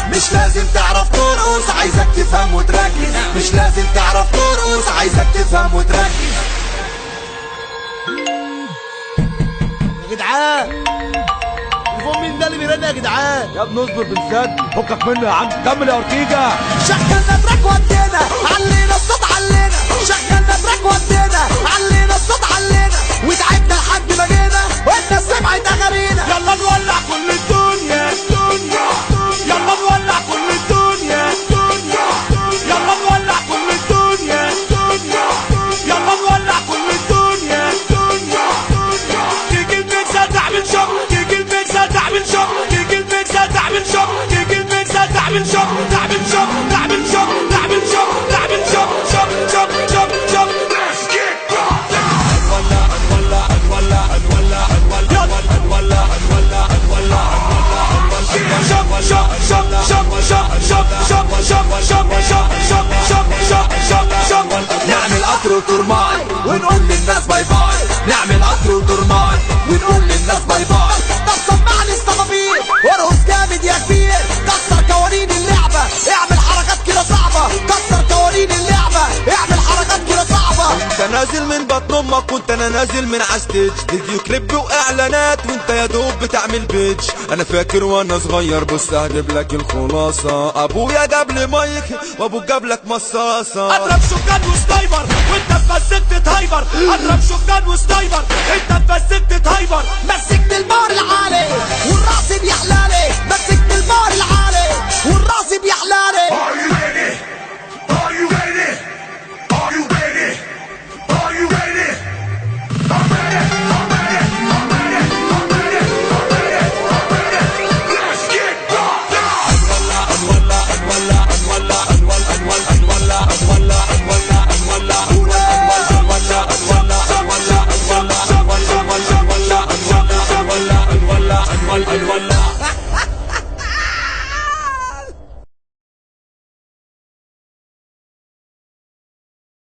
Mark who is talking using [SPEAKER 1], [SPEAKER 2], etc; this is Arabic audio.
[SPEAKER 1] مش لازم تعرف ترقص، عايزك تفهم وتركز. مش لازم تعرف ترقص، عايزك تفهم وتركز.
[SPEAKER 2] يا جدعان الفون مين ده اللي بيرن يا جدعان؟
[SPEAKER 3] يا ابني اصبر بنسد، فكك منه يا عم. كمل يا اورتيجا.
[SPEAKER 1] شغلنا تراك ودينا، علينا الصوت علينا. شغلنا تراك ودينا، علينا الصوت علينا. وتعبنا لحد ما جينا والناس سمعت اغانينا.
[SPEAKER 4] يلا نولع كل الدنيا الدنيا، يلا نولع كل الدنيا الدنيا، يلا نولع كل الدنيا الدنيا، يلا نولع كل الدنيا الدنيا. تيجي الميكسة تعمل شغل، تيجي الميكسة تعمل شغل، تيجي الميكسة تعمل شغل، تيجي الميكسة تعمل شغل، تعمل شغل، تعمل شغل، تعمل شغل، تعمل شغل، شغل شغل شغل شغل.
[SPEAKER 1] نعمل قطر وترماي ونقول للناس باي باي. نعمل قطر وترماي ونقول للناس باي باي. طب سمعني الصنافير وارقص جامد يا كبير. كسر قوانين اللعبة، اعمل حركات كده صعبة. كسر قوانين اللعبة، اعمل حركات كده صعبة.
[SPEAKER 4] انت نازل من بطن امك وانت انا نازل من عستيج. فيديو كليب واعلانات وانت يا دوب بتعمل بيج. انا فاكر وانا صغير بص هجيب لك الخلاصه. ابويا جاب لي مايك وابوك جاب لك مصاصه. اضرب شوكان وسنايبر وانت في مسكت هايبر. اضرب شوكان وسنايبر